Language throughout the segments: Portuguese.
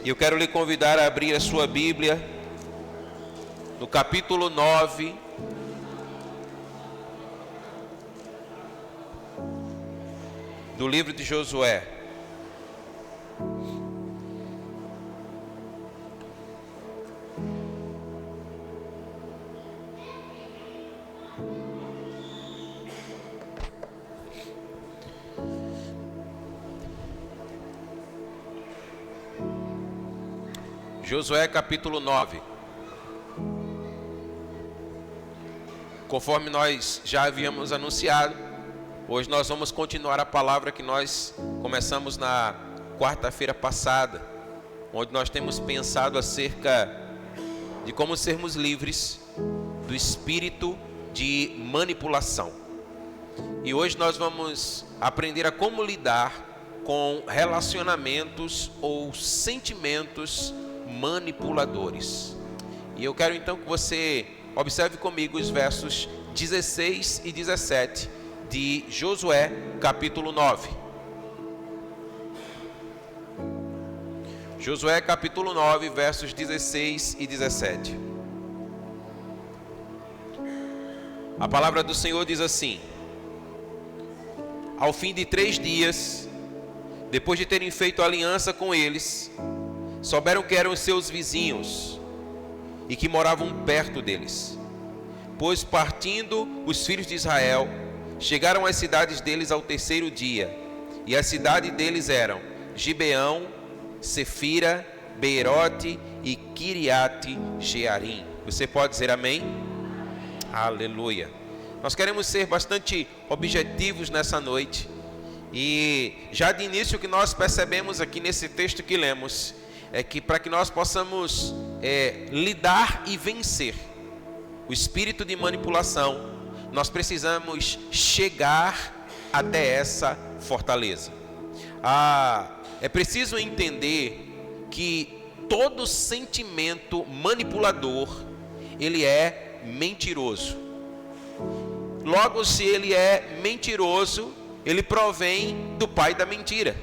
Eu quero lhe convidar a abrir a sua Bíblia no capítulo 9 do livro de Josué. Josué capítulo 9. Conforme nós já havíamos anunciado, hoje nós vamos continuar a palavra que nós começamos na quarta-feira passada, onde nós temos pensado acerca de como sermos livres do espírito de manipulação. E hoje nós vamos aprender a como lidar com relacionamentos ou sentimentos manipuladores. E eu quero então que você observe comigo os versos 16 e 17 de Josué capítulo 9. Josué capítulo 9, versos 16 e 17. A palavra do Senhor diz assim: ao fim de 3 dias, depois de terem feito aliança com eles, souberam que eram seus vizinhos e que moravam perto deles. Pois partindo os filhos de Israel, chegaram às cidades deles ao 3º dia. E as cidades deles eram Gibeão, Sefira, Beerote e Kiriate Jearim. Você pode dizer amém? Aleluia. Nós queremos ser bastante objetivos nessa noite. E já de início o que nós percebemos aqui nesse texto que lemos é que para que nós possamos lidar e vencer o espírito de manipulação, nós precisamos chegar até essa fortaleza. É preciso entender que todo sentimento manipulador, ele é mentiroso. Logo, se ele é mentiroso, ele provém do pai da mentira.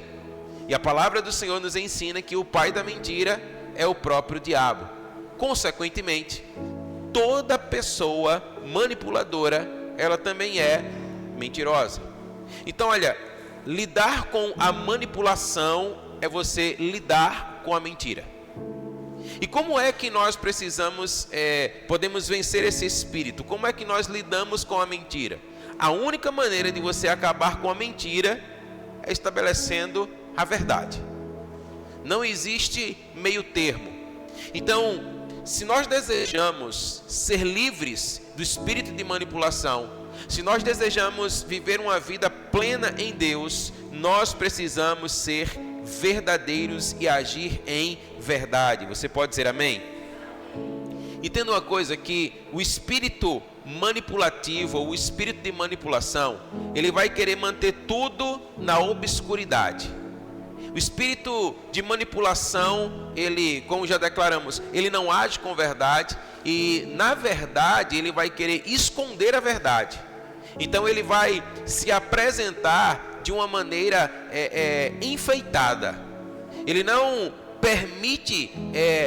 E a palavra do Senhor nos ensina que o pai da mentira é o próprio diabo. Consequentemente, toda pessoa manipuladora, ela também é mentirosa. Então, olha, lidar com a manipulação é você lidar com a mentira. E como é que nós podemos vencer esse espírito? Como é que nós lidamos com a mentira? A única maneira de você acabar com a mentira é estabelecendo a verdade. Não existe meio termo. Então, se nós desejamos ser livres do espírito de manipulação, se nós desejamos viver uma vida plena em Deus, nós precisamos ser verdadeiros e agir em verdade. Você pode dizer amém? Entenda uma coisa, que o espírito manipulativo, ou o espírito de manipulação, ele vai querer manter tudo na obscuridade. O espírito de manipulação, ele, como já declaramos, ele não age com verdade, e na verdade ele vai querer esconder a verdade. Então ele vai se apresentar de uma maneira enfeitada. Ele não permite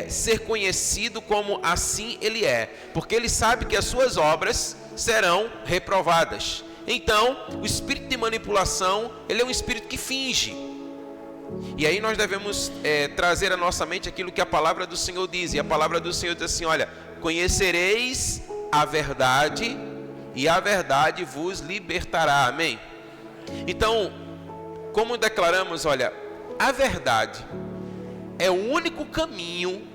ser conhecido como assim ele é, porque ele sabe que as suas obras serão reprovadas. Então, o espírito de manipulação, ele é um espírito que finge. E aí nós devemos trazer à nossa mente aquilo que a palavra do Senhor diz. E a palavra do Senhor diz assim: olha, conhecereis a verdade, e a verdade vos libertará. Amém? Então, como declaramos, olha, a verdade é o único caminho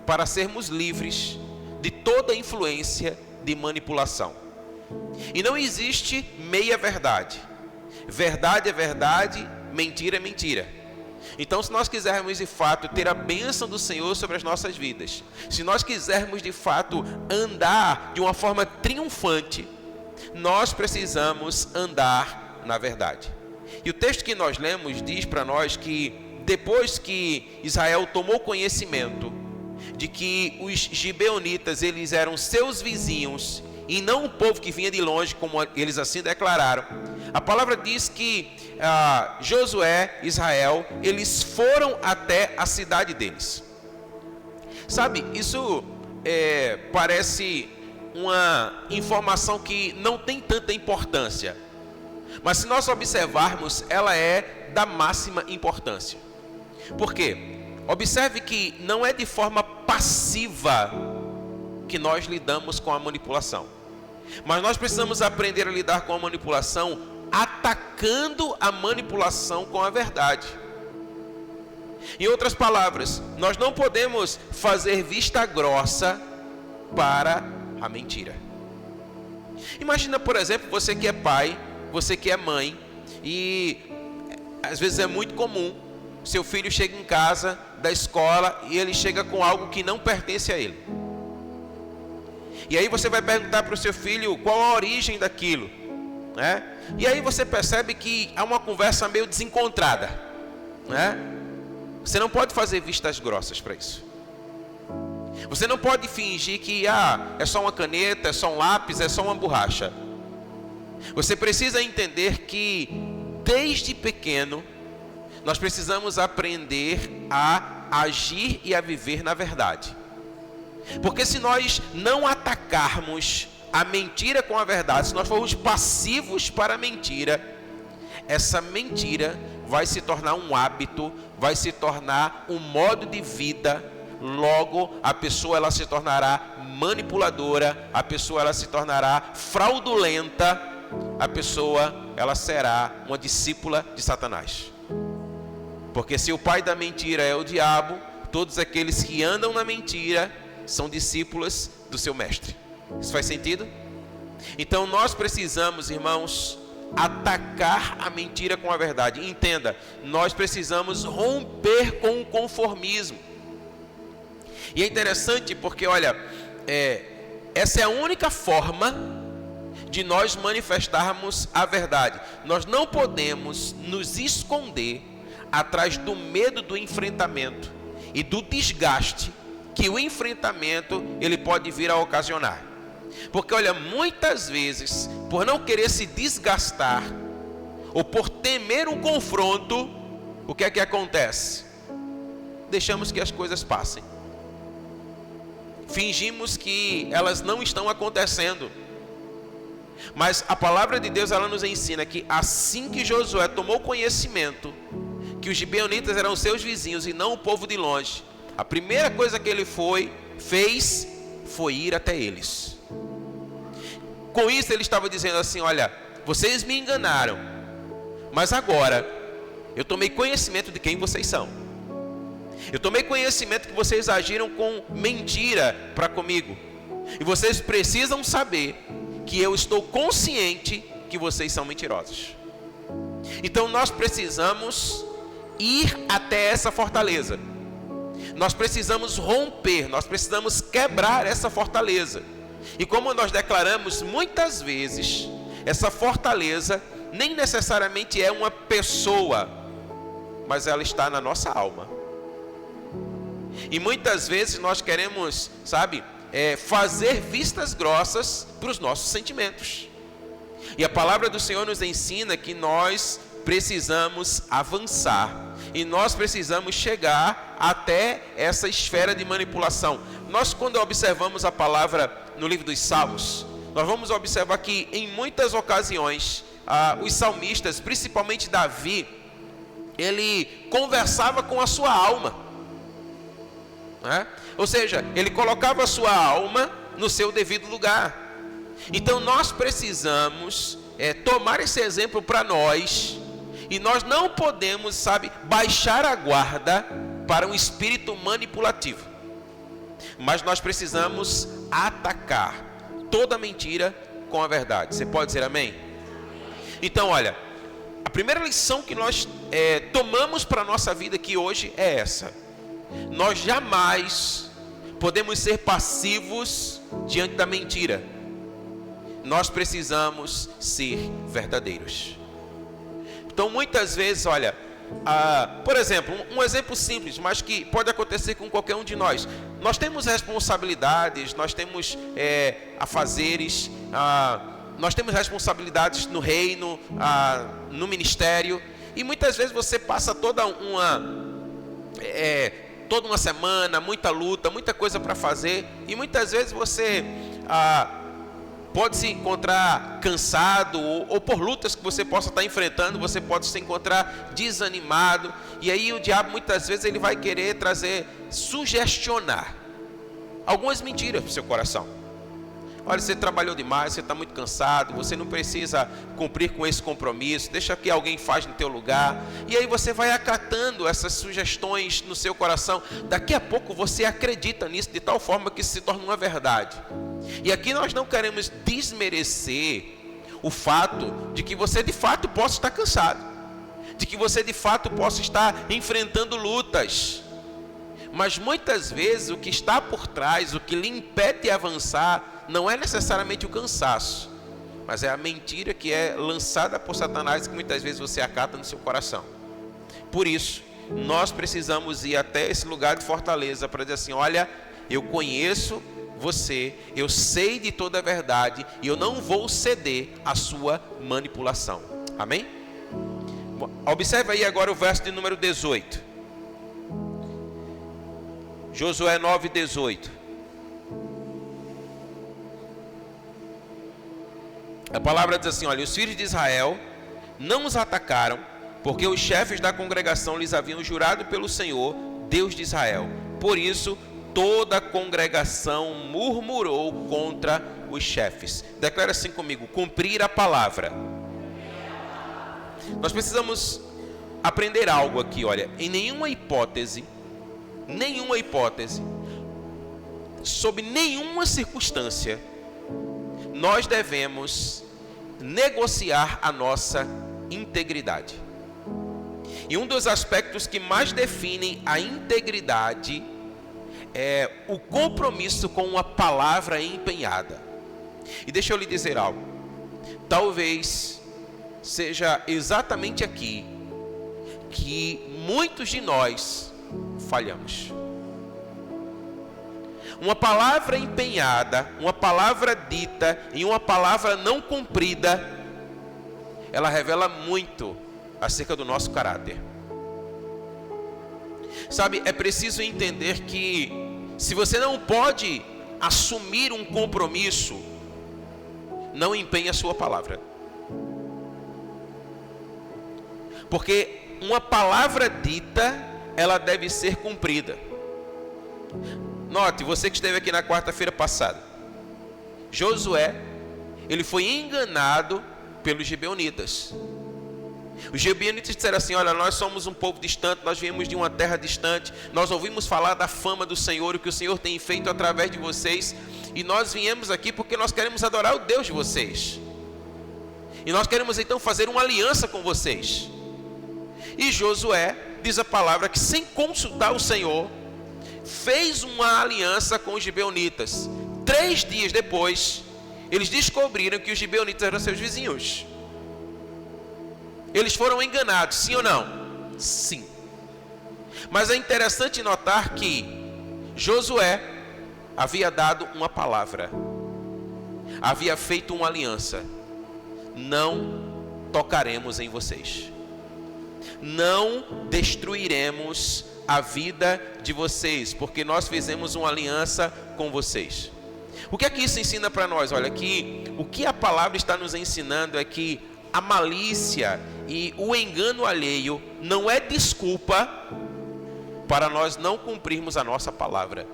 para sermos livres de toda influência de manipulação. E não existe meia verdade. Verdade é verdade, mentira é mentira. Então, se nós quisermos de fato ter a bênção do Senhor sobre as nossas vidas, se nós quisermos de fato andar de uma forma triunfante, nós precisamos andar na verdade. E o texto que nós lemos diz para nós que depois que Israel tomou conhecimento de que os gibeonitas, eles eram seus vizinhos e não o povo que vinha de longe, como eles assim declararam. A palavra diz que Josué, Israel, eles foram até a cidade deles. Sabe, isso parece uma informação que não tem tanta importância, mas se nós observarmos, ela é da máxima importância. Por quê? Observe que não é de forma passiva que nós lidamos com a manipulação, mas nós precisamos aprender a lidar com a manipulação atacando a manipulação com a verdade. Em outras palavras, nós não podemos fazer vista grossa para a mentira. Imagina, por exemplo, você que é pai, você que é mãe, e às vezes é muito comum, seu filho chega em casa da escola e ele chega com algo que não pertence a ele. E aí você vai perguntar para o seu filho qual a origem daquilo, né? E aí você percebe que há uma conversa meio desencontrada, né? Você não pode fazer vistas grossas para isso. Você não pode fingir que é só uma caneta, é só um lápis, é só uma borracha. Você precisa entender que desde pequeno nós precisamos aprender a agir e a viver na verdade. Porque se nós não atacarmos a mentira com a verdade, se nós formos passivos para a mentira, essa mentira vai se tornar um hábito, vai se tornar um modo de vida. Logo, a pessoa ela se tornará manipuladora, a pessoa ela se tornará fraudulenta, a pessoa ela será uma discípula de Satanás. Porque se o pai da mentira é o diabo, todos aqueles que andam na mentira são discípulos do seu mestre. Isso faz sentido? Então nós precisamos, irmãos, atacar a mentira com a verdade. Entenda, nós precisamos romper com o conformismo. E é interessante porque, olha, essa é a única forma de nós manifestarmos a verdade. Nós não podemos nos esconder atrás do medo do enfrentamento e do desgaste que o enfrentamento ele pode vir a ocasionar. Porque olha, muitas vezes, por não querer se desgastar ou por temer um confronto, o que é que acontece? Deixamos que as coisas passem. Fingimos que elas não estão acontecendo. Mas a palavra de Deus ela nos ensina que assim que Josué tomou conhecimento que os gibeonitas eram seus vizinhos e não o povo de longe, a primeira coisa que ele fez foi ir até eles. Com isso ele estava dizendo assim: olha, vocês me enganaram, mas agora eu tomei conhecimento de quem vocês são. Eu tomei conhecimento que vocês agiram com mentira para comigo. E vocês precisam saber que eu estou consciente que vocês são mentirosos. Então nós precisamos ir até essa fortaleza. Nós precisamos romper, nós precisamos quebrar essa fortaleza. E como nós declaramos muitas vezes, essa fortaleza nem necessariamente é uma pessoa, mas ela está na nossa alma. E muitas vezes nós queremos, fazer vistas grossas para os nossos sentimentos. E a palavra do Senhor nos ensina que nós precisamos avançar. E nós precisamos chegar até essa esfera de manipulação. Nós, quando observamos a palavra no livro dos Salmos, nós vamos observar que em muitas ocasiões, os salmistas, principalmente Davi, ele conversava com a sua alma, né? Ou seja, ele colocava a sua alma no seu devido lugar. Então nós precisamos tomar esse exemplo para nós. E nós não podemos, baixar a guarda para um espírito manipulativo. Mas nós precisamos atacar toda mentira com a verdade. Você pode dizer amém? Então, olha, a primeira lição que nós tomamos para a nossa vida aqui hoje é essa. Nós jamais podemos ser passivos diante da mentira. Nós precisamos ser verdadeiros. Então muitas vezes, olha, por exemplo, um exemplo simples, mas que pode acontecer com qualquer um de nós. Nós temos responsabilidades, nós temos afazeres, nós temos responsabilidades no reino, no ministério, e muitas vezes você passa toda uma semana, muita luta, muita coisa para fazer, e muitas vezes você pode se encontrar cansado, ou por lutas que você possa estar enfrentando, você pode se encontrar desanimado, e aí o diabo muitas vezes ele vai querer sugestionar algumas mentiras para o seu coração. Olha, você trabalhou demais, você está muito cansado, você não precisa cumprir com esse compromisso, deixa que alguém faz no teu lugar. E aí você vai acatando essas sugestões no seu coração. Daqui a pouco você acredita nisso de tal forma que se torna uma verdade. E aqui nós não queremos desmerecer o fato de que você de fato possa estar cansado, de que você de fato possa estar enfrentando lutas. Mas muitas vezes o que está por trás, o que lhe impede de avançar, não é necessariamente o cansaço, mas é a mentira que é lançada por Satanás, que muitas vezes você acata no seu coração. Por isso, nós precisamos ir até esse lugar de fortaleza para dizer assim: olha, eu conheço você, eu sei de toda a verdade e eu não vou ceder à sua manipulação. Amém? Observe aí agora o verso de número 18. Josué 9:18. A palavra diz assim: olha, os filhos de Israel não os atacaram, porque os chefes da congregação lhes haviam jurado pelo Senhor, Deus de Israel. Por isso, toda a congregação murmurou contra os chefes. Declara assim comigo: cumprir a palavra. Nós precisamos aprender algo aqui, olha, em nenhuma hipótese, sob nenhuma circunstância, nós devemos negociar a nossa integridade. E um dos aspectos que mais definem a integridade é o compromisso com uma palavra empenhada. E deixa eu lhe dizer algo. Talvez seja exatamente aqui que muitos de nós falhamos. Uma palavra empenhada, uma palavra dita e uma palavra não cumprida, ela revela muito acerca do nosso caráter. Sabe, é preciso entender que se você não pode assumir um compromisso, não empenhe a sua palavra. Porque uma palavra dita, ela deve ser cumprida. Note, você que esteve aqui na quarta-feira passada, Josué, ele foi enganado pelos gibeonitas. Os gibeonitas disseram assim: olha, nós somos um povo distante, nós viemos de uma terra distante, nós ouvimos falar da fama do Senhor, o que o Senhor tem feito através de vocês, e nós viemos aqui porque nós queremos adorar o Deus de vocês, e nós queremos então fazer uma aliança com vocês. E Josué, diz a palavra, que sem consultar o Senhor, fez uma aliança com os gibeonitas. 3 dias depois, eles descobriram que os gibeonitas eram seus vizinhos. Eles foram enganados, sim ou não? Sim. Mas é interessante notar que Josué havia dado uma palavra, havia feito uma aliança: não tocaremos em vocês, não destruiremos a vida de vocês, porque nós fizemos uma aliança com vocês. O que é que isso ensina para nós? Olha, que o que a palavra está nos ensinando é que a malícia e o engano alheio não é desculpa para nós não cumprirmos a nossa palavra.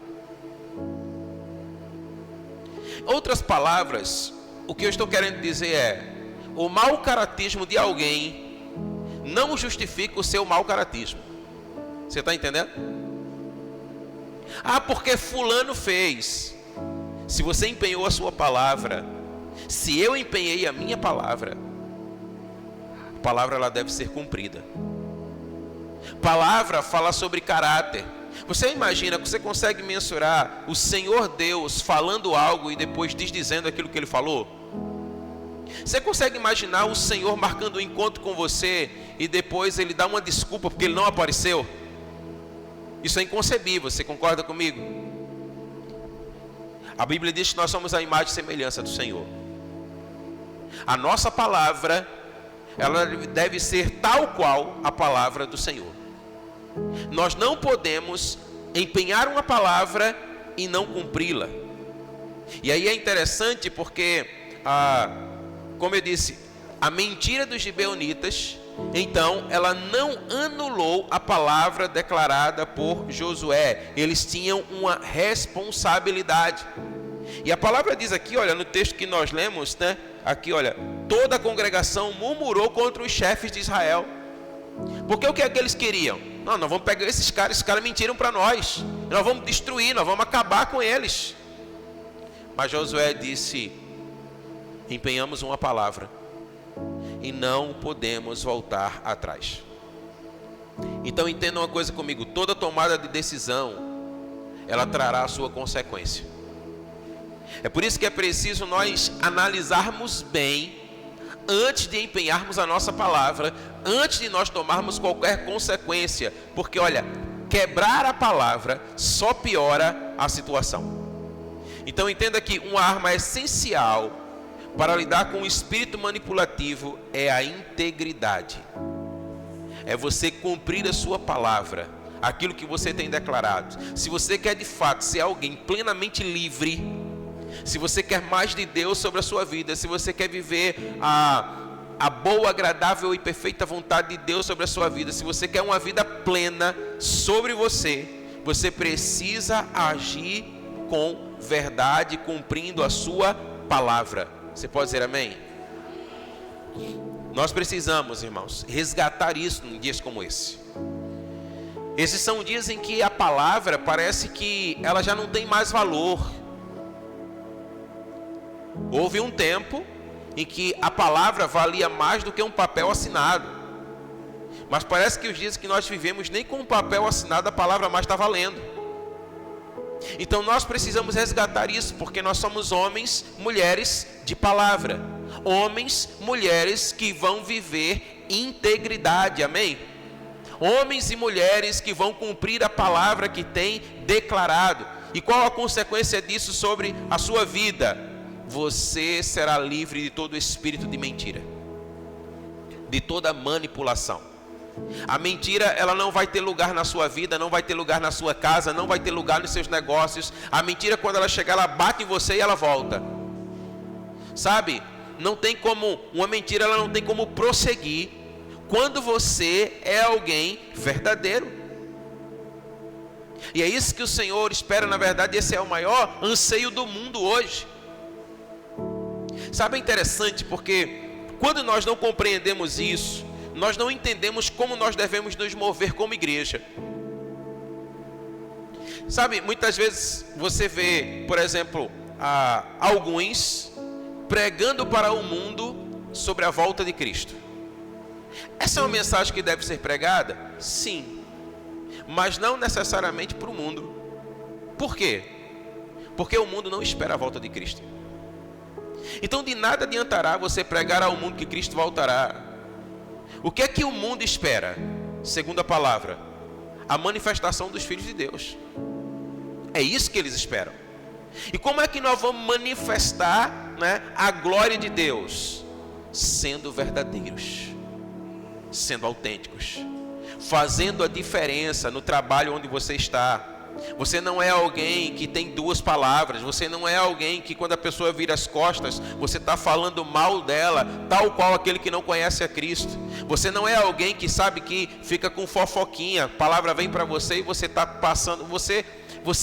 Outras palavras, o que eu estou querendo dizer é: o mau caratismo de alguém não justifica o seu mau caratismo. Você está entendendo? Ah, porque fulano fez. Se você empenhou a sua palavra, se eu empenhei a minha palavra, a palavra ela deve ser cumprida. Palavra fala sobre caráter. Você imagina, você consegue mensurar o Senhor Deus falando algo e depois desdizendo aquilo que Ele falou? Você consegue imaginar o Senhor marcando um encontro com você e depois Ele dá uma desculpa porque Ele não apareceu? Isso é inconcebível, você concorda comigo? A Bíblia diz que nós somos a imagem e semelhança do Senhor. A nossa palavra, ela deve ser tal qual a palavra do Senhor. Nós não podemos empenhar uma palavra e não cumpri-la. E aí é interessante porque, como eu disse, a mentira dos gibeonitas, então, ela não anulou a palavra declarada por Josué. Eles tinham uma responsabilidade. E a palavra diz aqui, olha, no texto que nós lemos, né? Aqui, olha, toda a congregação murmurou contra os chefes de Israel. Porque o que é que eles queriam? Não, nós vamos pegar esses caras mentiram para nós. Nós vamos destruir, nós vamos acabar com eles. Mas Josué disse: empenhamos uma palavra e não podemos voltar atrás. Então entenda uma coisa comigo: toda tomada de decisão, ela trará a sua consequência. É por isso que é preciso nós analisarmos bem antes de empenharmos a nossa palavra, antes de nós tomarmos qualquer consequência, porque olha, quebrar a palavra só piora a situação. Então entenda que uma arma essencial para lidar com o espírito manipulativo é a integridade. É você cumprir a sua palavra, aquilo que você tem declarado. Se você quer de fato ser alguém plenamente livre, se você quer mais de Deus sobre a sua vida, se você quer viver a boa, agradável e perfeita vontade de Deus sobre a sua vida, se você quer uma vida plena sobre você, você precisa agir com verdade, cumprindo a sua palavra. Você pode dizer amém? Nós precisamos, irmãos, resgatar isso em dias como esse. Esses são dias em que a palavra parece que ela já não tem mais valor. Houve um tempo em que a palavra valia mais do que um papel assinado. Mas parece que os dias que nós vivemos, nem com um papel assinado a palavra mais está valendo. Então nós precisamos resgatar isso, porque nós somos homens, mulheres de palavra. Homens, mulheres que vão viver integridade, amém? Homens e mulheres que vão cumprir a palavra que tem declarado. E qual a consequência disso sobre a sua vida? Você será livre de todo espírito de mentira, de toda manipulação. A mentira, ela não vai ter lugar na sua vida, não vai ter lugar na sua casa, não vai ter lugar nos seus negócios. A mentira, quando ela chegar, ela bate em você e ela volta. Sabe? Não tem como, uma mentira, ela não tem como prosseguir quando você é alguém verdadeiro. E é isso que o Senhor espera, na verdade, esse é o maior anseio do mundo hoje. Sabe, é interessante porque quando nós não compreendemos isso, nós não entendemos como nós devemos nos mover como igreja. Sabe, muitas vezes você vê, por exemplo, alguns pregando para o mundo sobre a volta de Cristo. Essa é uma mensagem que deve ser pregada? Sim, mas não necessariamente para o mundo. Por quê? Porque o mundo não espera a volta de Cristo. Então de nada adiantará você pregar ao mundo que Cristo voltará. O que é que o mundo espera? Segundo a palavra, a manifestação dos filhos de Deus. É isso que eles esperam. E como é que nós vamos manifestar, né, a glória de Deus? Sendo verdadeiros, sendo autênticos, fazendo a diferença no trabalho onde você está. Você não é alguém que tem duas palavras. Você não é alguém que quando a pessoa vira as costas, você está falando mal dela, tal qual aquele que não conhece a Cristo. Você não é alguém que sabe que fica com fofoquinha. A palavra vem para você e você está passando. Você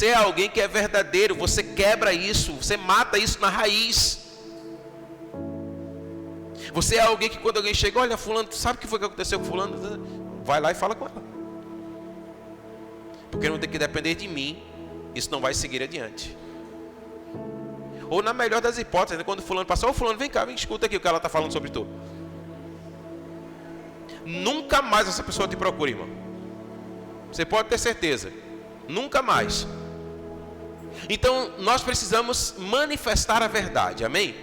é alguém que é verdadeiro. Você quebra isso, você mata isso na raiz. Você é alguém que quando alguém chega, olha, fulano, tu sabe o que foi que aconteceu com fulano? Vai lá e fala com ela. Porque não tem que depender de mim, isso não vai seguir adiante. Ou na melhor das hipóteses, né, quando fulano passar, ô fulano, vem cá, vem, escuta aqui o que ela está falando sobre tu. Nunca mais essa pessoa te procura, irmão. Você pode ter certeza. Nunca mais. Então nós precisamos manifestar a verdade, amém?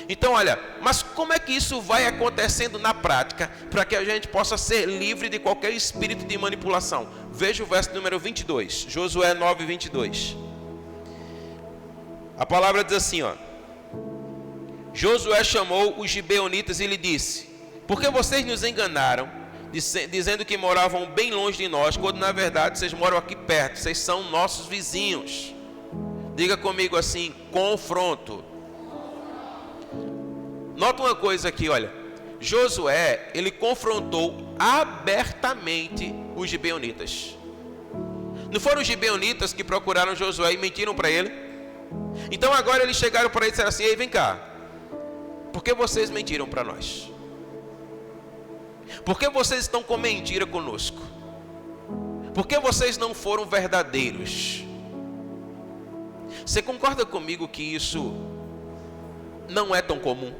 Então olha, mas como é que isso vai acontecendo na prática, para que a gente possa ser livre de qualquer espírito de manipulação? Veja o verso número 22, Josué 9, 22. A palavra diz assim, ó: Josué chamou os gibeonitas e lhe disse: por que vocês nos enganaram, dizendo que moravam bem longe de nós, quando na verdade vocês moram aqui perto, vocês são nossos vizinhos? Diga comigo assim: confronto. Nota uma coisa aqui, olha. Josué, ele confrontou abertamente os gibeonitas. Não foram os gibeonitas que procuraram Josué e mentiram para ele? Então agora eles chegaram para ele e disseram assim: ei, vem cá, por que vocês mentiram para nós? Por que vocês estão com mentira conosco? Por que vocês não foram verdadeiros? Você concorda comigo que isso não é tão comum?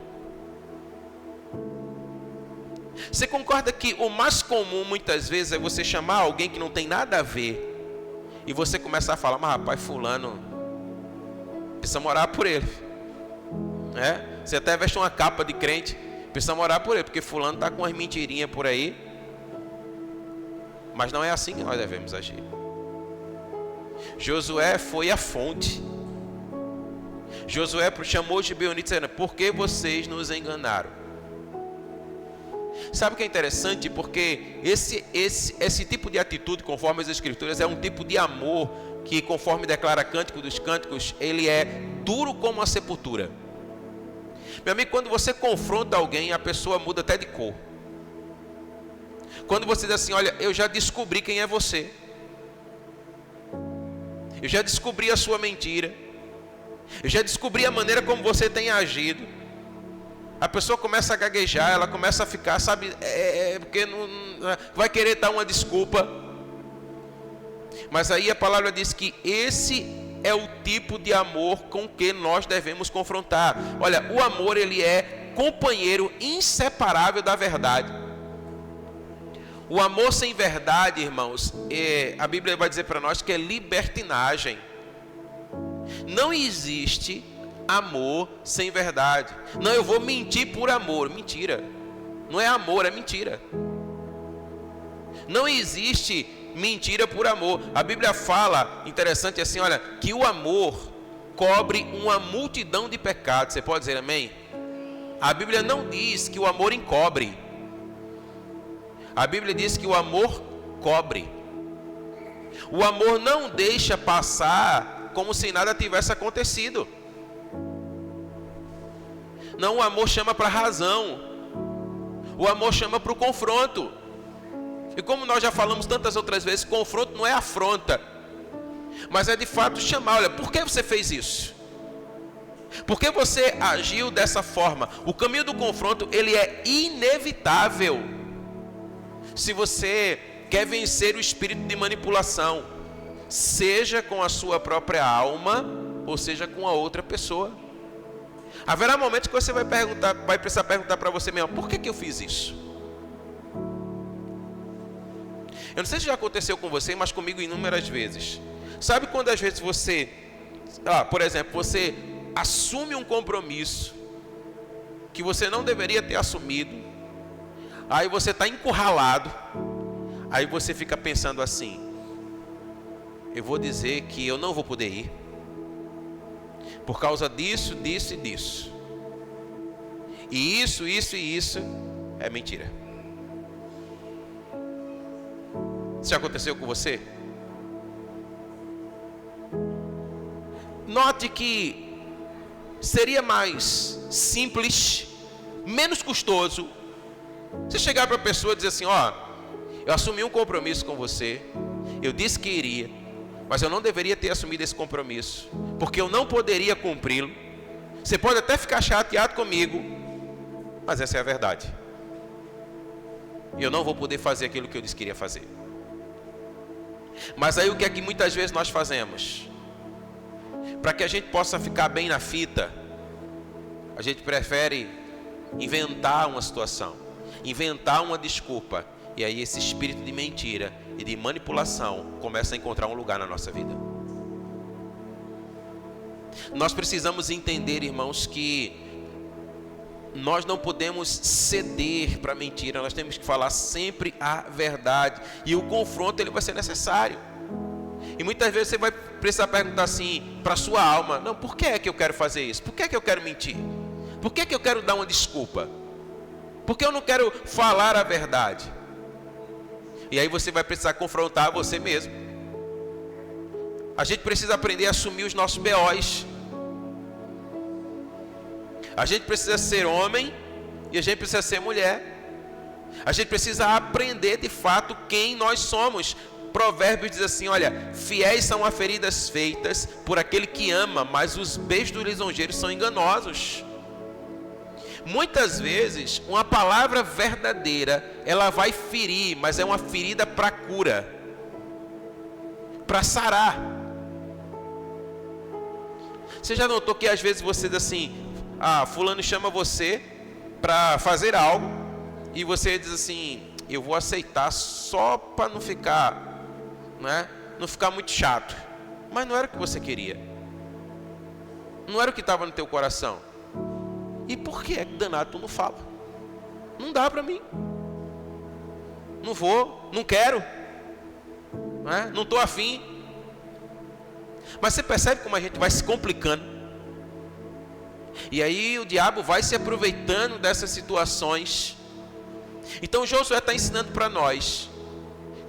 Você concorda que o mais comum muitas vezes é você chamar alguém que não tem nada a ver e você começar a falar: mas rapaz, fulano precisa orar por ele, Você até veste uma capa de crente, precisa orar por ele, porque fulano está com umas mentirinhas por aí. Mas não é assim que nós devemos agir. Josué foi à fonte. Josué chamou os gibeonitas dizendo: por que vocês nos enganaram? Sabe o que é interessante? Porque esse tipo de atitude, conforme as Escrituras, é um tipo de amor que, conforme declara Cântico dos Cânticos, ele é duro como a sepultura. Meu amigo, quando você confronta alguém, a pessoa muda até de cor. Quando você diz assim: olha, eu já descobri quem é você, eu já descobri a sua mentira, eu já descobri a maneira como você tem agido, a pessoa começa a gaguejar, ela começa a ficar, sabe, porque não vai querer dar uma desculpa. Mas aí a palavra diz que esse é o tipo de amor com que nós devemos confrontar. Olha, o amor, ele é companheiro inseparável da verdade. O amor sem verdade, irmãos, a Bíblia vai dizer para nós que é libertinagem. Não existe amor sem verdade. Não, eu vou mentir por amor. Mentira. Não é amor, é mentira. Não existe mentira por amor. A Bíblia fala, interessante assim, olha, que o amor cobre uma multidão de pecados. Você pode dizer amém? A Bíblia não diz que o amor encobre. A Bíblia diz que o amor cobre. O amor não deixa passar como se nada tivesse acontecido. Não, o amor chama para a razão. O amor chama para o confronto. E como nós já falamos tantas outras vezes, confronto não é afronta, mas é de fato chamar: olha, por que você fez isso? Por que você agiu dessa forma? O caminho do confronto, ele é inevitável se você quer vencer o espírito de manipulação, seja com a sua própria alma, ou seja com a outra pessoa. Haverá momentos que você vai precisar perguntar para você mesmo: por que eu fiz isso? Eu não sei se já aconteceu com você, mas comigo inúmeras vezes. Sabe quando às vezes você, por exemplo, você assume um compromisso que você não deveria ter assumido, aí você está encurralado, aí você fica pensando assim: eu vou dizer que eu não vou poder ir, por causa disso, disso e disso. E isso é mentira. Isso já aconteceu com você? Note que seria mais simples, menos custoso, você chegar para a pessoa e dizer assim: eu assumi um compromisso com você, eu disse que iria, mas eu não deveria ter assumido esse compromisso, porque eu não poderia cumpri-lo. Você pode até ficar chateado comigo, mas essa é a verdade. Eu não vou poder fazer aquilo que eu disse que iria fazer. Mas aí o que é que muitas vezes nós fazemos? Para que a gente possa ficar bem na fita, a gente prefere inventar uma situação, inventar uma desculpa, e aí esse espírito de mentira e de manipulação começa a encontrar um lugar na nossa vida. Nós precisamos entender, irmãos, que nós não podemos ceder para a mentira, nós temos que falar sempre a verdade, e o confronto ele vai ser necessário. E muitas vezes você vai precisar perguntar assim para a sua alma: não, por que é que eu quero fazer isso? Por que é que eu quero mentir? Por que eu quero dar uma desculpa? Porque eu não quero falar a verdade. E aí você vai precisar confrontar você mesmo. A gente precisa aprender a assumir os nossos BOs. A gente precisa ser homem e a gente precisa ser mulher. A gente precisa aprender de fato quem nós somos. Provérbios diz assim, olha, fiéis são as feridas feitas por aquele que ama, mas os beijos do lisonjeiro são enganosos. Muitas vezes, uma palavra verdadeira, ela vai ferir, mas é uma ferida para cura, para sarar. Você já notou que às vezes você diz assim, fulano chama você para fazer algo, e você diz assim, eu vou aceitar só para não ficar, não ficar muito chato. Mas não era o que você queria. Não era o que estava no teu coração. E por que é que danado tu não fala? Não dá para mim. Não vou, não quero. Não estou afim. Mas você percebe como a gente vai se complicando. E aí o diabo vai se aproveitando dessas situações. Então Josué está ensinando para nós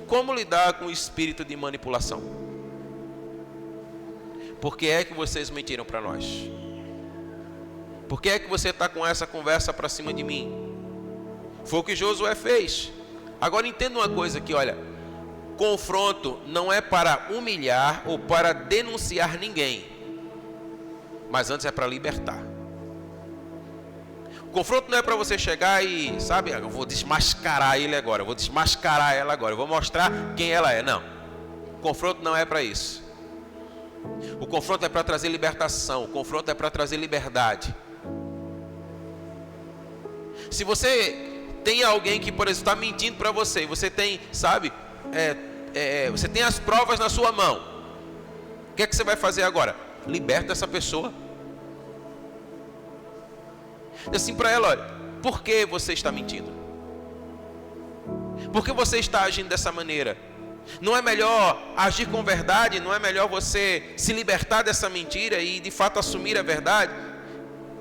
como lidar com o espírito de manipulação. Por que é que vocês mentiram para nós? Por que é que você está com essa conversa para cima de mim? Foi o que Josué fez. Agora entenda uma coisa aqui, olha. Confronto não é para humilhar ou para denunciar ninguém. Mas antes é para libertar. O confronto não é para você chegar e, sabe, eu vou desmascarar ele agora, eu vou desmascarar ela agora, eu vou mostrar quem ela é. Não. O confronto não é para isso. O confronto é para trazer libertação. O confronto é para trazer liberdade. Se você tem alguém que, por exemplo, está mentindo para você, você tem, sabe, você tem as provas na sua mão, o que é que você vai fazer agora? Liberta essa pessoa. Diz assim para ela, olha, por que você está mentindo? Por que você está agindo dessa maneira? Não é melhor agir com verdade? Não é melhor você se libertar dessa mentira e de fato assumir a verdade?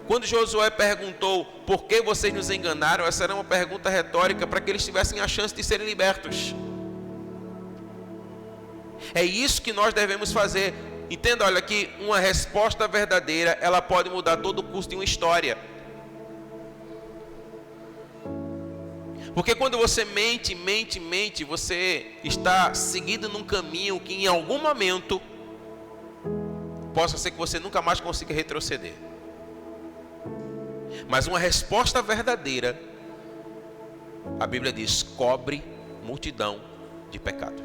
Quando Josué perguntou por que vocês nos enganaram, essa era uma pergunta retórica para que eles tivessem a chance de serem libertos. É isso que nós devemos fazer. Entenda, olha, que uma resposta verdadeira, ela pode mudar todo o curso de uma história. Porque quando você mente, você está seguindo num caminho que em algum momento possa ser que você nunca mais consiga retroceder. Mas uma resposta verdadeira, a Bíblia diz, cobre multidão de pecado.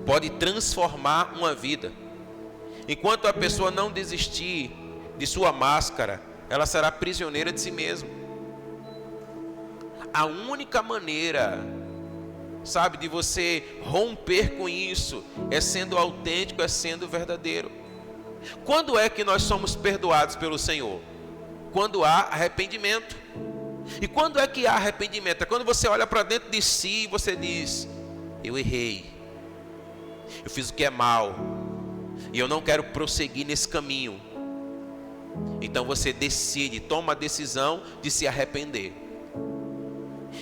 Pode transformar uma vida. Enquanto a pessoa não desistir de sua máscara, ela será prisioneira de si mesma. A única maneira, sabe, de você romper com isso é sendo autêntico, é sendo verdadeiro. Quando é que nós somos perdoados pelo Senhor? Quando há arrependimento. E quando é que há arrependimento? É quando você olha para dentro de si e você diz, eu errei, eu fiz o que é mal e eu não quero prosseguir nesse caminho. Então você decide, toma a decisão de se arrepender.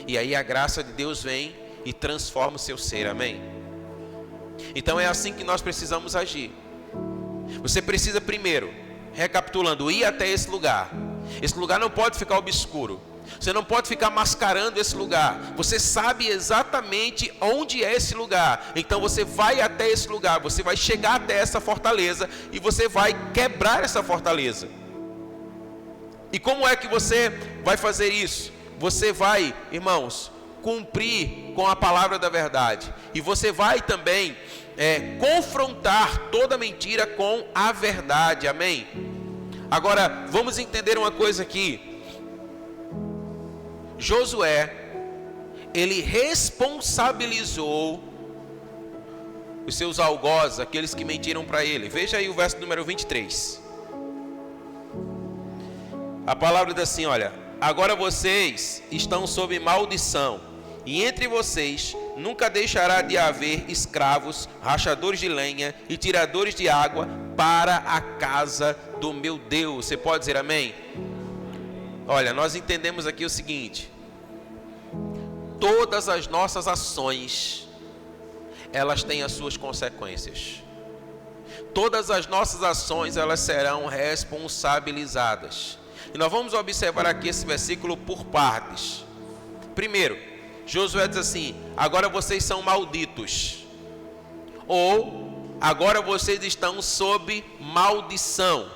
E aí a graça de Deus vem e transforma o seu ser, amém? Então é assim que nós precisamos agir. Você precisa primeiro, recapitulando, ir até esse lugar. Esse lugar não pode ficar obscuro. Você não pode ficar mascarando esse lugar. Você sabe exatamente onde é esse lugar. Então você vai até esse lugar. Você vai chegar até essa fortaleza. E você vai quebrar essa fortaleza. E como é que você vai fazer isso? Você vai, irmãos, cumprir com a palavra da verdade. E você vai também confrontar toda mentira com a verdade, amém? Agora, vamos entender uma coisa aqui. Josué, ele responsabilizou os seus algozes, aqueles que mentiram para ele. Veja aí o verso número 23. A palavra diz assim, olha, agora vocês estão sob maldição, e entre vocês nunca deixará de haver escravos, rachadores de lenha e tiradores de água para a casa do meu Deus. Você pode dizer amém? Olha, nós entendemos aqui o seguinte: todas as nossas ações, elas têm as suas consequências. Todas as nossas ações, elas serão responsabilizadas. E nós vamos observar aqui esse versículo por partes. Primeiro, Josué diz assim: agora vocês são malditos. Ou, agora vocês estão sob maldição.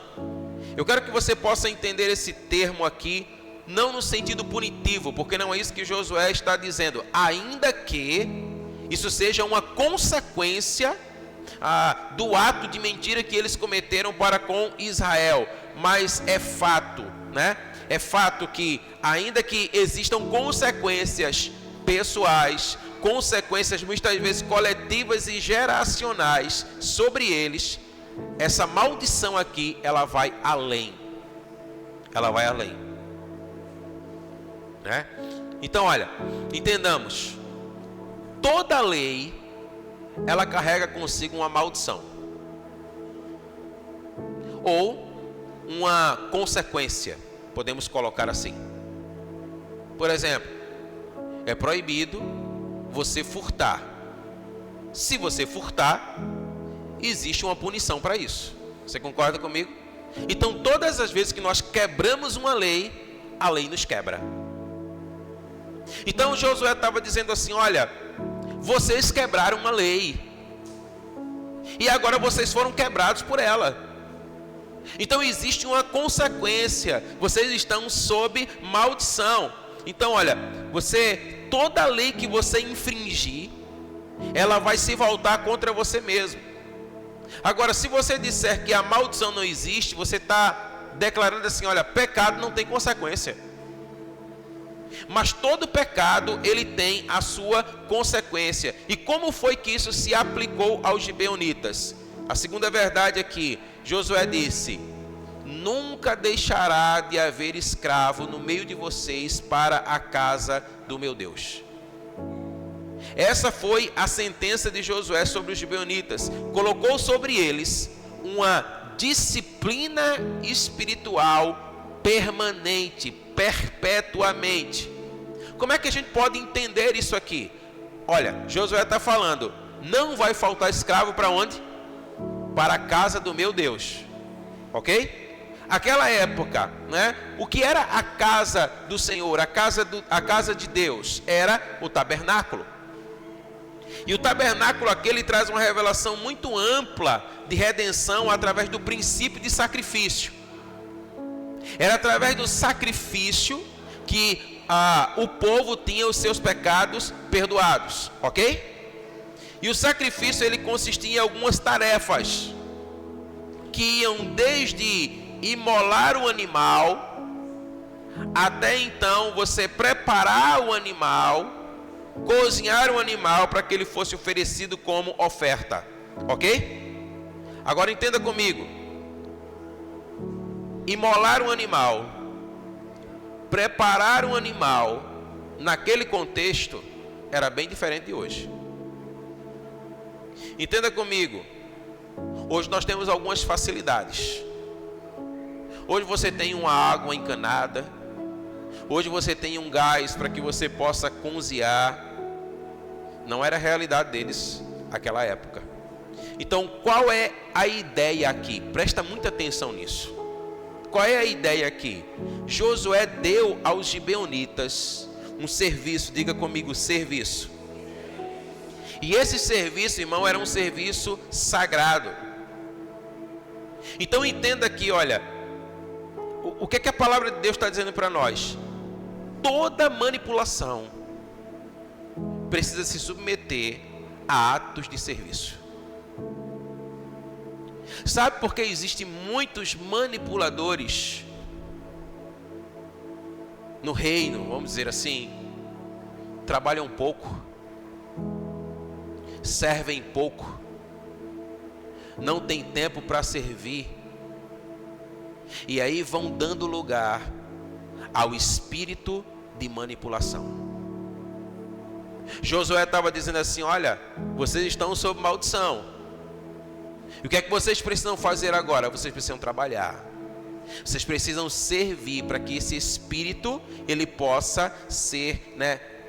Eu quero que você possa entender esse termo aqui, não no sentido punitivo, porque não é isso que Josué está dizendo. Ainda que isso seja uma consequência do ato de mentira que eles cometeram para com Israel. Mas é fato, né? É fato que, ainda que existam consequências pessoais, consequências muitas vezes coletivas e geracionais sobre eles, essa maldição aqui, ela vai além. Ela vai além, né? Então, olha, entendamos: toda lei, ela carrega consigo uma maldição ou uma consequência, podemos colocar assim. Por exemplo, é proibido você furtar. Se você furtar, existe uma punição para isso. Você concorda comigo? Então, todas as vezes que nós quebramos uma lei, a lei nos quebra. Então Josué estava dizendo assim: olha, vocês quebraram uma lei, e agora vocês foram quebrados por ela. Então existe uma consequência. Vocês estão sob maldição. Então, olha, toda lei que você infringir, ela vai se voltar contra você mesmo. Agora, se você disser que a maldição não existe, você está declarando assim: olha, pecado não tem consequência. Mas todo pecado, ele tem a sua consequência. E como foi que isso se aplicou aos gibeonitas? A segunda verdade é que Josué disse: nunca deixará de haver escravo no meio de vocês para a casa do meu Deus. Essa foi a sentença de Josué sobre os gibeonitas. Colocou sobre eles uma disciplina espiritual permanente, perpetuamente. Como é que a gente pode entender isso aqui? Olha, Josué está falando: não vai faltar escravo para onde? Para a casa do meu Deus. Ok? Aquela época, né? O que era a casa do Senhor, a casa de Deus? Era o tabernáculo. E o tabernáculo aqui, ele traz uma revelação muito ampla de redenção através do princípio de sacrifício. Era através do sacrifício que o povo tinha os seus pecados perdoados, ok? E o sacrifício, ele consistia em algumas tarefas que iam desde imolar o animal, até então você preparar o animal, cozinhar o animal para que ele fosse oferecido como oferta, ok? Agora entenda comigo: imolar um animal, preparar um animal, naquele contexto, era bem diferente de hoje. Entenda comigo: hoje nós temos algumas facilidades. Hoje você tem uma água encanada. Hoje você tem um gás para que você possa cozinhar. Não era a realidade deles naquela época. Então, qual é a ideia aqui? Presta muita atenção nisso. Qual é a ideia aqui? Josué deu aos gibeonitas um serviço. Diga comigo: serviço. E esse serviço, irmão, era um serviço sagrado. Então entenda aqui, olha, o que é que a palavra de Deus está dizendo para nós? Toda manipulação precisa se submeter a atos de serviço. Sabe por que existem muitos manipuladores no reino, vamos dizer assim? Trabalham pouco, servem pouco, não tem tempo para servir, e aí vão dando lugar ao espírito de manipulação. Josué estava dizendo assim: olha, vocês estão sob maldição. E o que é que vocês precisam fazer agora? Vocês precisam trabalhar. Vocês precisam servir para que esse espírito ele possa ser,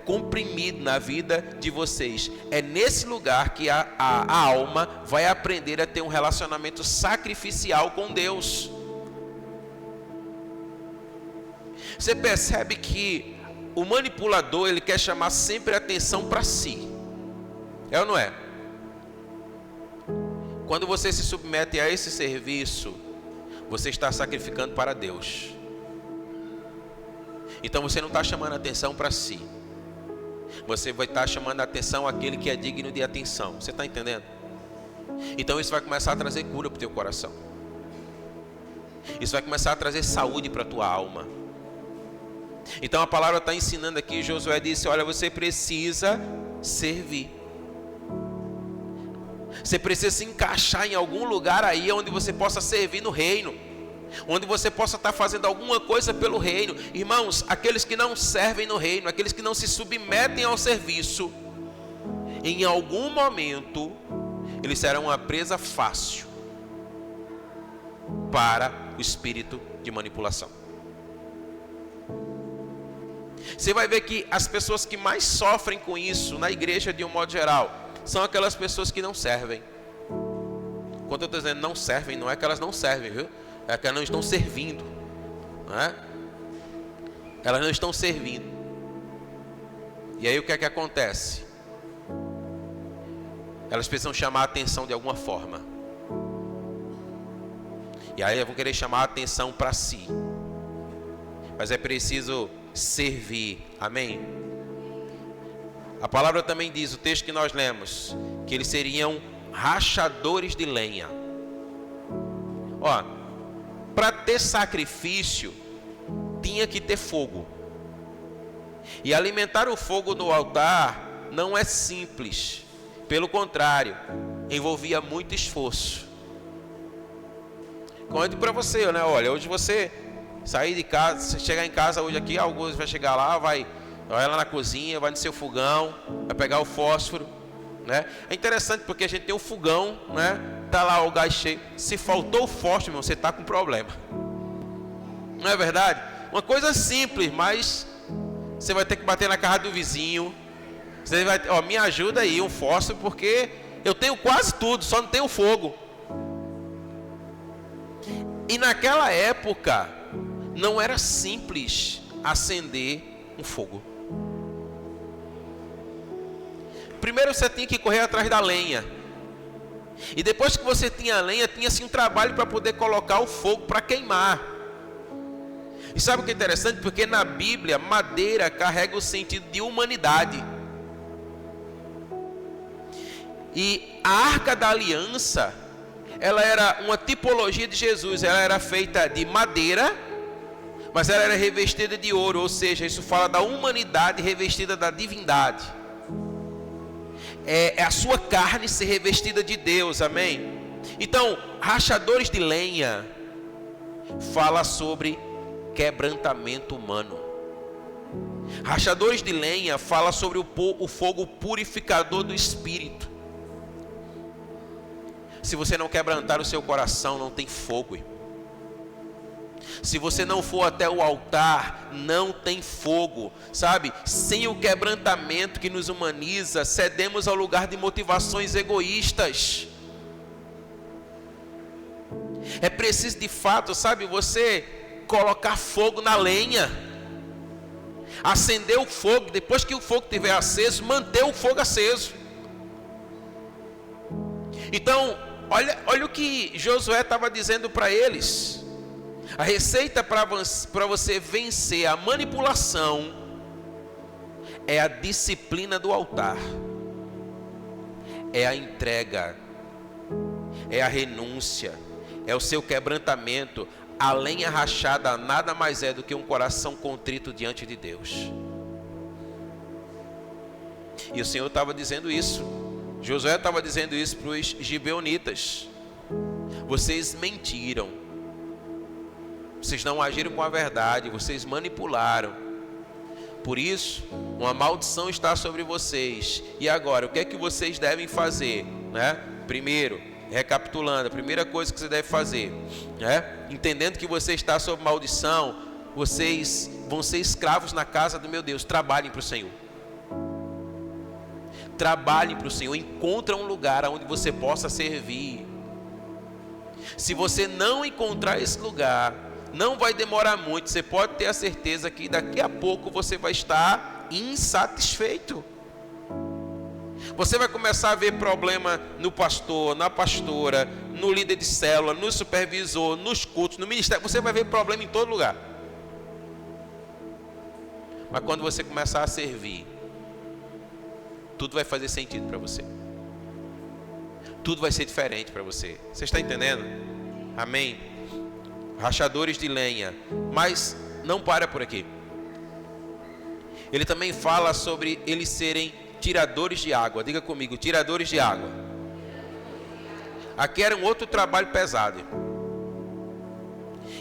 comprimido na vida de vocês. É nesse lugar que a alma vai aprender a ter um relacionamento sacrificial com Deus. Você percebe que o manipulador ele quer chamar sempre a atenção para si. É ou não é? Quando você se submete a esse serviço, você está sacrificando para Deus. Então você não está chamando a atenção para si. Você vai estar chamando a atenção àquele que é digno de atenção. Você está entendendo? Então isso vai começar a trazer cura para o teu coração. Isso vai começar a trazer saúde para a tua alma. Então a palavra está ensinando aqui. Josué disse: olha, você precisa servir. Você precisa se encaixar em algum lugar aí onde você possa servir no reino, onde você possa estar fazendo alguma coisa pelo reino. Irmãos, aqueles que não servem no reino, aqueles que não se submetem ao serviço, em algum momento eles serão uma presa fácil para o espírito de manipulação. Você vai ver que as pessoas que mais sofrem com isso na igreja de um modo geral são aquelas pessoas que não servem. Quando eu estou dizendo não servem, não é que elas não servem, viu? É que elas não estão servindo, não é? Elas não estão servindo. E aí o que é que acontece? Elas precisam chamar a atenção de alguma forma. E aí vão querer chamar a atenção para si. Mas é preciso servir. Amém? A palavra também diz, o texto que nós lemos, que eles seriam rachadores de lenha. Ó, para ter sacrifício, tinha que ter fogo. E alimentar o fogo no altar não é simples. Pelo contrário, envolvia muito esforço. Como eu digo para você, olha, hoje você sair de casa, você chegar em casa hoje aqui, alguns vai chegar lá, vai lá na cozinha, vai no seu fogão, vai pegar o fósforo, É interessante porque a gente tem um fogão, Tá lá o gás cheio. Se faltou o fósforo, irmão, você está com problema. Não é verdade? Uma coisa simples, mas você vai ter que bater na casa do vizinho. Você vai, me ajuda aí um fósforo, porque eu tenho quase tudo, só não tenho fogo. E naquela época não era simples acender um fogo. Primeiro você tinha que correr atrás da lenha. E depois que você tinha a lenha, tinha-se um trabalho para poder colocar o fogo para queimar. E sabe o que é interessante? Porque na Bíblia, madeira carrega o sentido de humanidade. E a Arca da Aliança, ela era uma tipologia de Jesus. Ela era feita de madeira, mas ela era revestida de ouro. Ou seja, isso fala da humanidade revestida da divindade. É a sua carne ser revestida de Deus, amém? Então, rachadores de lenha fala sobre quebrantamento humano. Rachadores de lenha fala sobre o fogo purificador do espírito. Se você não quebrantar o seu coração, não tem fogo, irmão. Se você não for até o altar, não tem fogo, sabe? Sem o quebrantamento que nos humaniza, cedemos ao lugar de motivações egoístas. É preciso de fato, sabe, você colocar fogo na lenha, acender o fogo, depois que o fogo estiver aceso, manter o fogo aceso. Então, olha o que Josué estava dizendo para eles. A receita para você vencer a manipulação é a disciplina do altar, é a entrega, é a renúncia, é o seu quebrantamento. A lenha rachada nada mais é do que um coração contrito diante de Deus. E o Senhor estava dizendo isso, Josué estava dizendo isso para os gibeonitas. Vocês mentiram. Vocês não agiram com a verdade, vocês manipularam. Por isso, uma maldição está sobre vocês. E agora, o que é que vocês devem fazer? Primeiro, recapitulando, a primeira coisa que você deve fazer, entendendo que você está sob maldição, vocês vão ser escravos na casa do meu Deus. Trabalhem para o Senhor. Trabalhem para o Senhor. Encontre um lugar onde você possa servir. Se você não encontrar esse lugar, não vai demorar muito. Você pode ter a certeza que daqui a pouco você vai estar insatisfeito. Você vai começar a ver problema no pastor, na pastora, no líder de célula, no supervisor, nos cultos, no ministério. Você vai ver problema em todo lugar. Mas quando você começar a servir, tudo vai fazer sentido para você. Tudo vai ser diferente para você. Você está entendendo? Amém? Rachadores de lenha. Mas não para por aqui. Ele também fala sobre eles serem tiradores de água. Diga comigo, tiradores de água. Aqui era um outro trabalho pesado.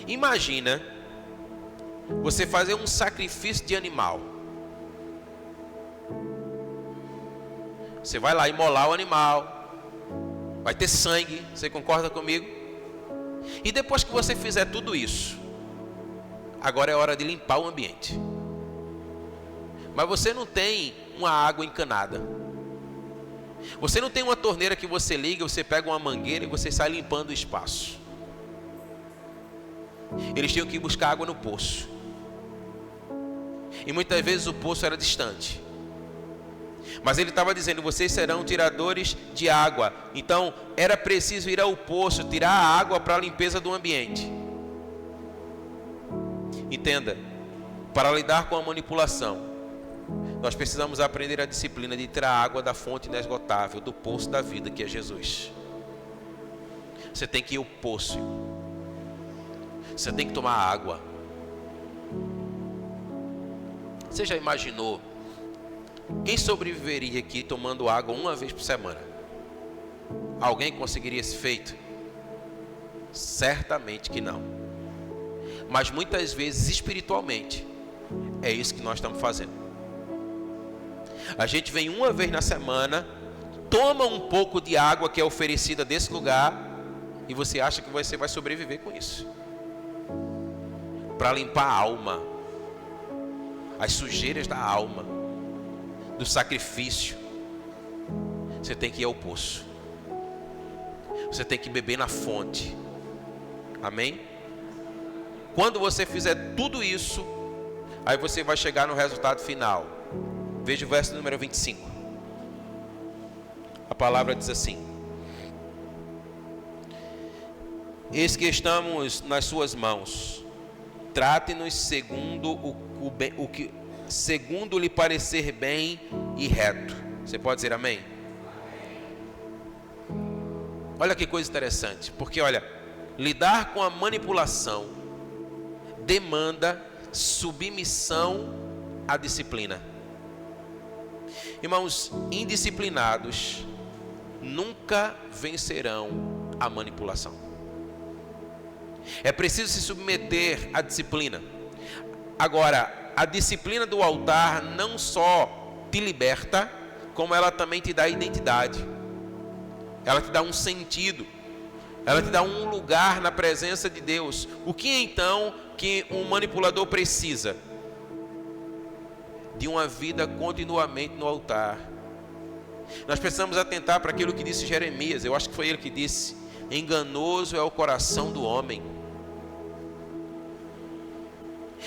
Imagina você fazer um sacrifício de animal. Você vai lá imolar o animal, vai ter sangue, você concorda comigo? E depois que você fizer tudo isso, agora é hora de limpar o ambiente. Mas você não tem uma água encanada. Você não tem uma torneira que você liga, você pega uma mangueira e você sai limpando o espaço. Eles tinham que ir buscar água no poço. E muitas vezes o poço era distante. Mas ele estava dizendo, vocês serão tiradores de água. Então era preciso ir ao poço, tirar a água para a limpeza do ambiente. Entenda, para lidar com a manipulação, nós precisamos aprender a disciplina de tirar a água da fonte inesgotável, do poço da vida que é Jesus. Você tem que ir ao poço. Você tem que tomar água. Você já imaginou quem sobreviveria aqui tomando água uma vez por semana? Alguém conseguiria esse feito? Certamente que não. Mas muitas vezes espiritualmente é isso que nós estamos fazendo. A gente vem uma vez na semana, toma um pouco de água que é oferecida desse lugar e você acha que você vai sobreviver com isso. Para limpar a alma, as sujeiras da alma, do sacrifício, você tem que ir ao poço. Você tem que beber na fonte. Amém? Quando você fizer tudo isso, aí você vai chegar no resultado final. Veja o verso número 25. A palavra diz assim: eis que estamos nas suas mãos, trate-nos segundo segundo lhe parecer bem e reto. Você pode dizer amém? Olha que coisa interessante, porque olha, lidar com a manipulação demanda submissão à disciplina. Irmãos, indisciplinados nunca vencerão a manipulação. É preciso se submeter à disciplina. Agora, a disciplina do altar não só te liberta, como ela também te dá identidade. Ela te dá um sentido. Ela te dá um lugar na presença de Deus. O que então que um manipulador precisa? De uma vida continuamente no altar. Nós precisamos atentar para aquilo que disse Jeremias. Eu acho que foi ele que disse: enganoso é o coração do homem.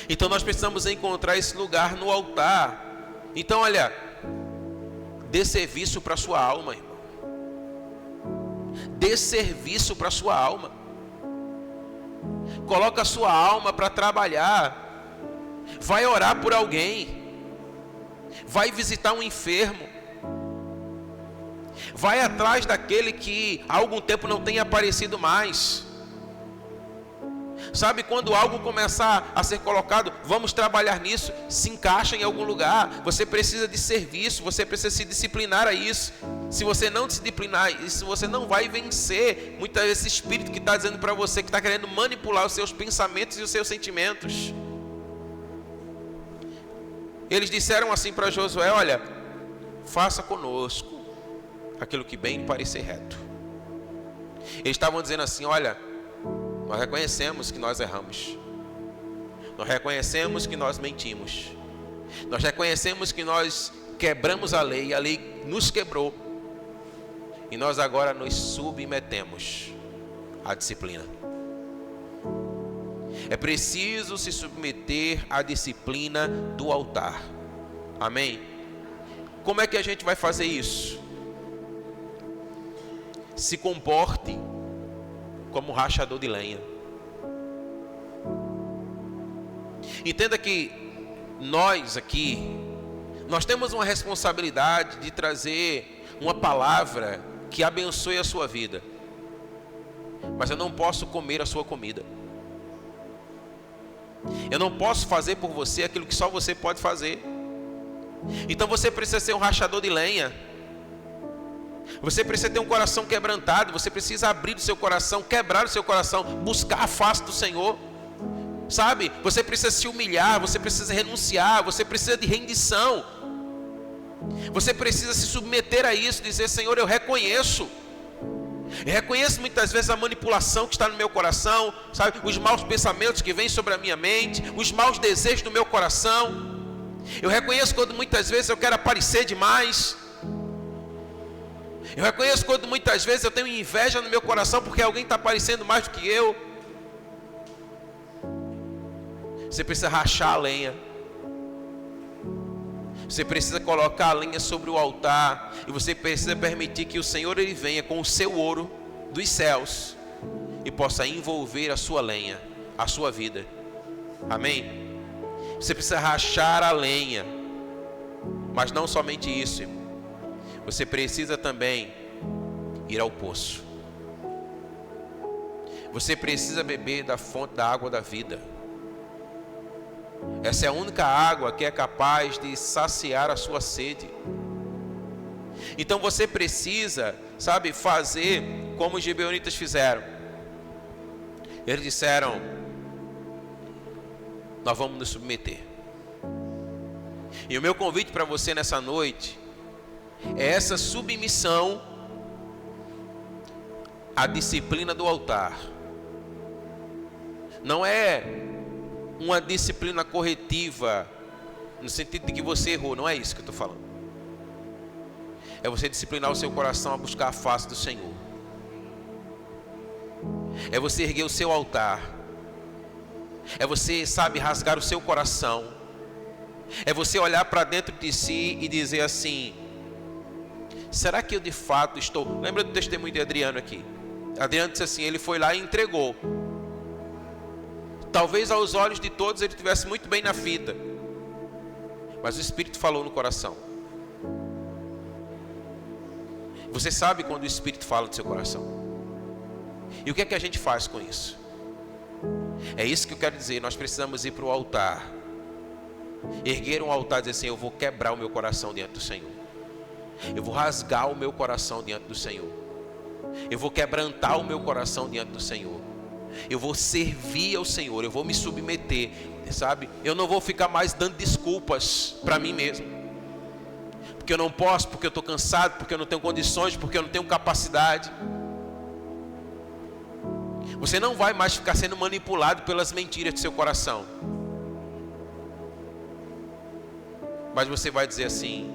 Então nós precisamos encontrar esse lugar no altar. Então olha, dê serviço para a sua alma, irmão. Dê serviço para a sua alma. Coloca a sua alma para trabalhar. Vai orar por alguém. Vai visitar um enfermo. Vai atrás daquele que há algum tempo não tem aparecido mais. Sabe, quando algo começar a ser colocado, vamos trabalhar nisso, se encaixa em algum lugar. Você precisa de serviço, você precisa se disciplinar a isso. Se você não se disciplinar, isso você não vai vencer muitas vezes esse espírito que está dizendo para você, que está querendo manipular os seus pensamentos e os seus sentimentos. Eles disseram assim para Josué: olha, faça conosco aquilo que bem lhe parecer reto. Eles estavam dizendo assim: olha, nós reconhecemos que nós erramos, nós reconhecemos que nós mentimos, nós reconhecemos que nós quebramos a lei nos quebrou, e nós agora nos submetemos à disciplina. É preciso se submeter à disciplina do altar. Amém? Como é que a gente vai fazer isso? Se comporte como rachador de lenha. Entenda que nós aqui, nós temos uma responsabilidade de trazer uma palavra que abençoe a sua vida. Mas eu não posso comer a sua comida. Eu não posso fazer por você aquilo que só você pode fazer. Então você precisa ser um rachador de lenha. Você precisa ter um coração quebrantado. Você precisa abrir o seu coração, quebrar o seu coração, buscar a face do Senhor. Sabe? Você precisa se humilhar, você precisa renunciar, você precisa de rendição. Você precisa se submeter a isso, dizer: Senhor, eu reconheço muitas vezes a manipulação que está no meu coração, sabe? Os maus pensamentos que vêm sobre a minha mente, os maus desejos do meu coração. Eu reconheço quando muitas vezes eu quero aparecer demais. Eu reconheço quando muitas vezes eu tenho inveja no meu coração porque alguém está aparecendo mais do que eu. Você precisa rachar a lenha. Você precisa colocar a lenha sobre o altar. E você precisa permitir que o Senhor ele venha com o seu ouro dos céus e possa envolver a sua lenha, a sua vida. Amém? Você precisa rachar a lenha. Mas não somente isso, irmão. Você precisa também ir ao poço. Você precisa beber da fonte da água da vida. Essa é a única água que é capaz de saciar a sua sede. Então você precisa, sabe, fazer como os gibeonitas fizeram. Eles disseram: nós vamos nos submeter. E o meu convite para você nessa noite é essa submissão à disciplina do altar. Não é uma disciplina corretiva no sentido de que você errou, não é isso que eu estou falando. É você disciplinar o seu coração a buscar a face do Senhor. É você erguer o seu altar. É você, sabe, rasgar o seu coração. É você olhar para dentro de si e dizer assim: será que eu de fato estou... Lembra do testemunho de Adriano aqui? Adriano disse assim, ele foi lá e entregou. Talvez aos olhos de todos ele estivesse muito bem na fita, mas o Espírito falou no coração. Você sabe quando o Espírito fala no seu coração. E o que é que a gente faz com isso? É isso que eu quero dizer. Nós precisamos ir para o altar, erguer um altar e dizer assim: eu vou quebrar o meu coração diante do Senhor. Eu vou rasgar o meu coração diante do Senhor. Eu vou quebrantar o meu coração diante do Senhor. Eu vou servir ao Senhor. Eu vou me submeter, sabe? Eu não vou ficar mais dando desculpas para mim mesmo. Porque eu não posso, porque eu estou cansado, porque eu não tenho condições, porque eu não tenho capacidade. Você não vai mais ficar sendo manipulado pelas mentiras do seu coração. Mas você vai dizer assim: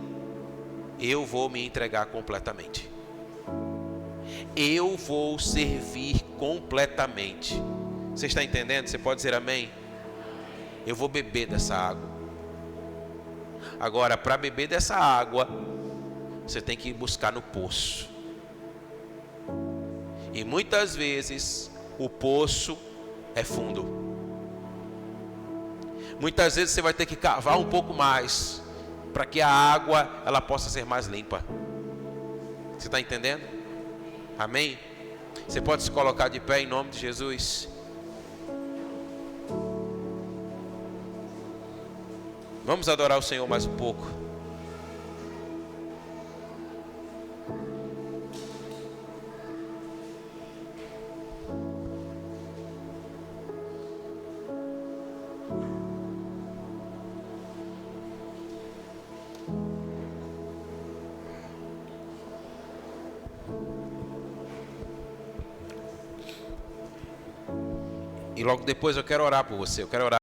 eu vou me entregar completamente. Eu vou servir completamente. Você está entendendo? Você pode dizer amém? Eu vou beber dessa água. Agora, para beber dessa água, você tem que ir buscar no poço. E muitas vezes o poço é fundo. Muitas vezes você vai ter que cavar um pouco mais para que a água ela possa ser mais limpa. Você está entendendo? Amém? Você pode se colocar de pé em nome de Jesus. Vamos adorar o Senhor mais um pouco. E logo depois eu quero orar por você. Eu quero orar